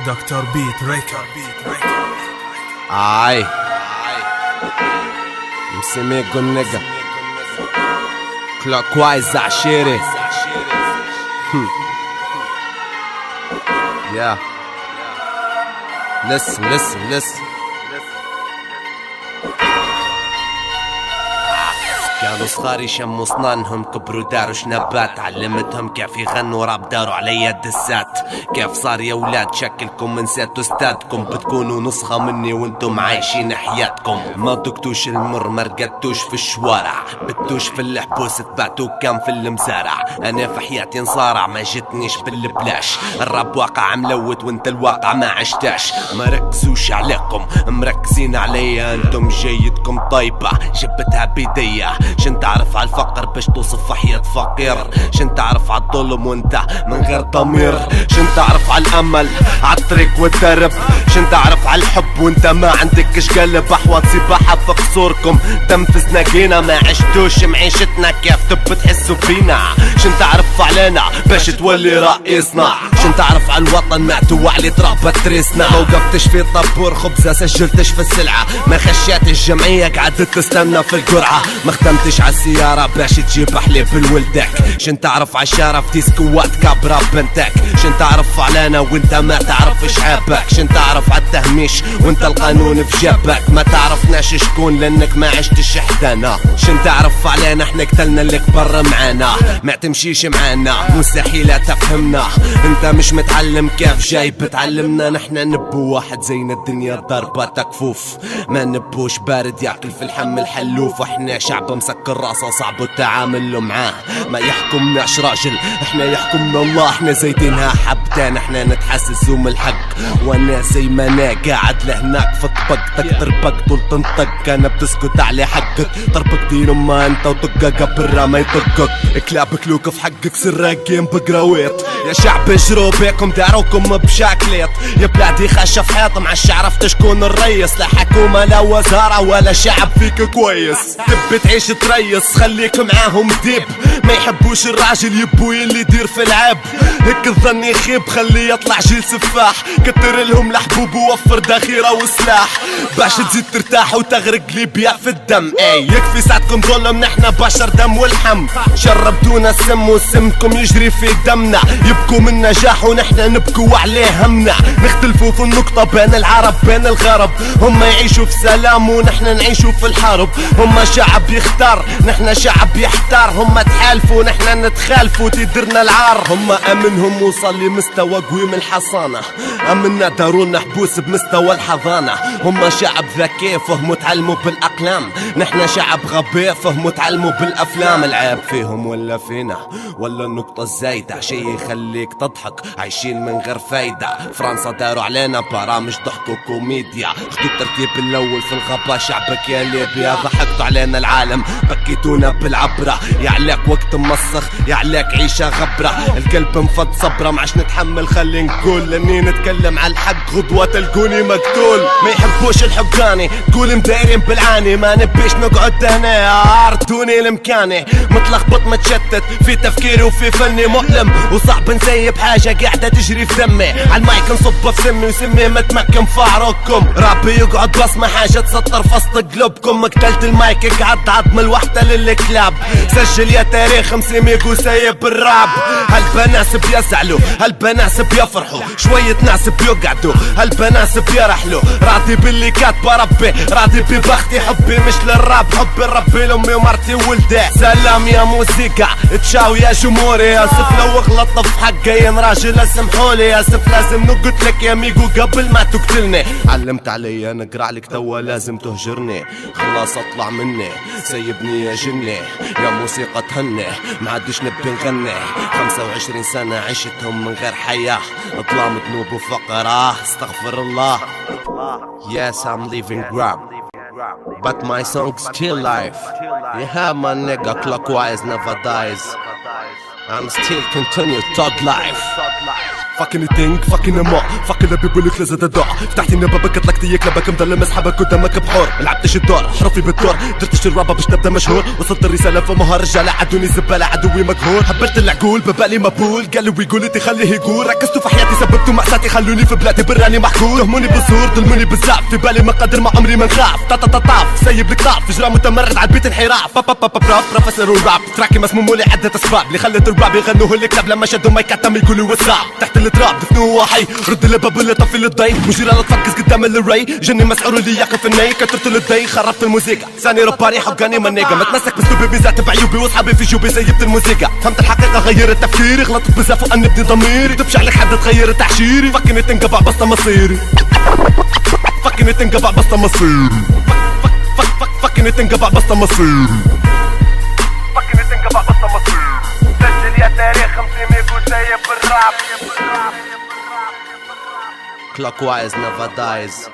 دكتور بيت ريكورد. اي مسميكو النجا كلوك وايز عشيري يا listen كانوا صغار يشموا صنانهم، كبروا داروا شنبات، علمتهم كيف يغنوا راب، داروا علي الدسات. كيف صار يا ولاد شكلكم نسيتوا استادكم، بتكونوا نسخة مني وانتم عايشين حياتكم. ما دقتوش المر، ما رقدتوش في الشوارع، بتوش في الحبوس، تبعتوا كان في المزارع. انا في حياتي نصارع، ما جتنيش بالبلاش. الراب واقع ملوت وانت الواقع ما عشتاش. ما ركزوش عليكم، مركزين عليا انتم، جيدكم طيبة جبتها بيديا. شن تعرف على الفقر باش توصف حياة فقير؟ شن تعرف على الظلم وانت من غير ضمير؟ شن تعرف على الامل عالطريق والدرب؟ شن تعرف على الحب وانت ما عندكش قلب؟ احوط سباحة في قصوركم، تنفس ناقينا، ما عشتوش معيشتنا كيف تب تحسوا فينا. شن تعرف علينا باش تولي رئيسنا؟ شن تعرف على الوطن ماتوا علي تراب تريسنا؟ ما وقفتش في طابور خبزة، سجلتش في السلعة، ما خشيتش جمعية قعدت تستنى في القرعة، ما خدمتش على السيارة باش تجيب حليب لولدك. شن تعرف عالشارع في ديسكوات كابرا بنتك؟ شن تعرف علينا وانت ما تعرفش عيبك؟ شن تعرف عالتهميش وانت القانون في جيبك؟ ما تعرفناش شكون لانك ما عشتش حدانا. شن تعرف علينا احنا قتلنا اللي كبر معانا، ما تمشيش معانا مستحيل تفهمنا. انت مش متعلم كيف جاي بتعلمنا، نحنا نبو واحد زينا الدنيا ضربة كفوف، ما نبوش بارد ياكل في الحم الحلوف. احنا شعب مسكر راسه صعب التعامل معاه، ما يحكمناش راجل احنا يحكمنا الله. احنا زيتينها حبتين، احنا نتحسسوا من الحق، وانا زي ما انا قاعد لهناك في طبق تضربك طول تنطق. انا بتسكت على حقك، ضربك دين ما انت وطقك برا ما يطقك. كلابك لوك في حقك سراقين بقراويط، يا شعب اجروا بيكم داروكم بشاكليط. يا بلادي خاشة في حيط، مع عرفت شكون الريس، لا حكومة لا وزارة ولا شعب فيك كويس. تبي تعيش تريس خليك معاهم ديب، ما يحبوش الراجل يبو اللي يدير في العاب. هيك الظن يخيب خليه يطلع جيل سفاح، كتر لهم الحبوب ووفر ذخيرة وسلاح باش تزيد ترتاح وتغرق ليبيا في الدم. اي يكفي ساعتكم ظلم، نحنا بشر دم والحم، شربتونا السم وسمكم يجري في دمنا. يبكوا من نجاح ونحنا نبكوا عليه همنا، نختلفوا في النقطة بين العرب بين الغرب. هم يعيشوا في سلام ونحنا نعيشوا في الحرب، هم شعب يختار نحنا شعب يحتار. هم تحالفوا نحنا نتخالفوا تدرنا العار. هم امنهم وصل لمستوى قويم الحصانة، امنا دارونا حبوس بمستوى الحضانة. هم شعب ذكي فهموا تعلموا بالاقلام، نحنا شعب غبي فهموا تعلموا بالافلام. العيب فيهم ولا فينا ولا النقطة الزايدة؟ شي يخليك تضحك عايشين من غير فايدة. فرنسا داروا علينا برامج ضحك وكوميديا، خدوا الترتيب الاول في الغابة شعبك يا ليبيا. ضحكتوا علينا العالم بكيتونا بالعبرة، يا عليك وقت مسخ يا عليك عيشة غبرة. القلب مفض صبرة معش نتحمل خلي نقول، لاني نتكلم على الحق غدوة تلقوني مقتول. ما يحبوش الحقاني تقول مدايرين بالعاني، ما نبيش نقعد هنا عرضوني لمكاني. متلخبط متشتت في تفكيري وفي فني مؤلم، وصعب نسيب حاجة قاعدة تجري في دمي. عالمايك نصبها في سمي وسمي متمكن في عروقكم، رابي يقعد بصمة حاجة تسطر فسط قلوبكم. قتلت المايك قعد عظم الوحدة للكلاب، سجل يا تاريخ مسميكو سايب الراب. هالبناس بيزعلوا هالبناس بيفرحوا، شوية ناس بيقعدوا هالبناس بيرحلوا. راضي باللي كاتبه ربي، راضي ببختي، حبي مش للراب، حبي ربي لامي ومرتي وولدي. سلام يا موسيقى تشاو يا جمهوري، اسف لو غلطت في حقي راجل اسمحولي. اسف لازم نقول لك يا ميجو قبل ما تقتلني. علمت علي نقرا عليك توا لازم تهجرني، خلاص اطلع مني سيبني يا جني. يا موسيقى تهني ما عادش نبي نغني، 25 سنة عشتهم من غير حياة، ظلام ذنوب وفقر استغفر الله. Yes I'm leaving rap but my song's still live. Yeah my nigga clockwise never dies, I'm still continue talk life. فاكن تينك فاكن ما فاكن بيقولك لازم تدع فتحتي نبابك طلقت ياك لباك مضل مسحبك قدامك بحور ملعبتش الدور حروفي بالدور درتش الرابة باش نبدا مشهور وصلت الرسالة فمها رجالة عدوني زبالة عدوي مقهور حبرت العقول ببالي مبول قالوا ويقولوا تخليه يقول ركزتوا في حياتي سببتوا مأساتي خلوني في بلادي براني محكور تهموني بالزور ظلموني بالزعف في بالي ما قدر ما عمري ما نخاف طاف سيب الكطاف اجرام متمرد عالبيت انحراف بروفيسور وراب تراكي مسموم ولي عدة اسباب اللي خلت الراب يغنوه الكتاب لما شدوا ما يكتم يقولوا وساب تحت التراب دفنوه حي رد الباب اللي طفي الضي مجرى لا تفكس قدام الري جني مسعور اللي ياكل في الني كترت الدي خربت الموسيقى ثاني رباني حقاني منيقة متمسك باسلوبي بذاتي بعيوبي واصحابي في جوبي سيبت الموسيقى فهمت الحقيقة غيرت تفكيري غلطت بزاف وأنبني ضميري تبش عليك حد تغير تعشيري فكني تنقبع بس مصيري فكني تنقبع بس مصيري فكني تنقبع بس مصيري فكني تنقبع بس مصيري سجل يا تاريخ 50 ميكو سايب بالراب Clockwise never dies.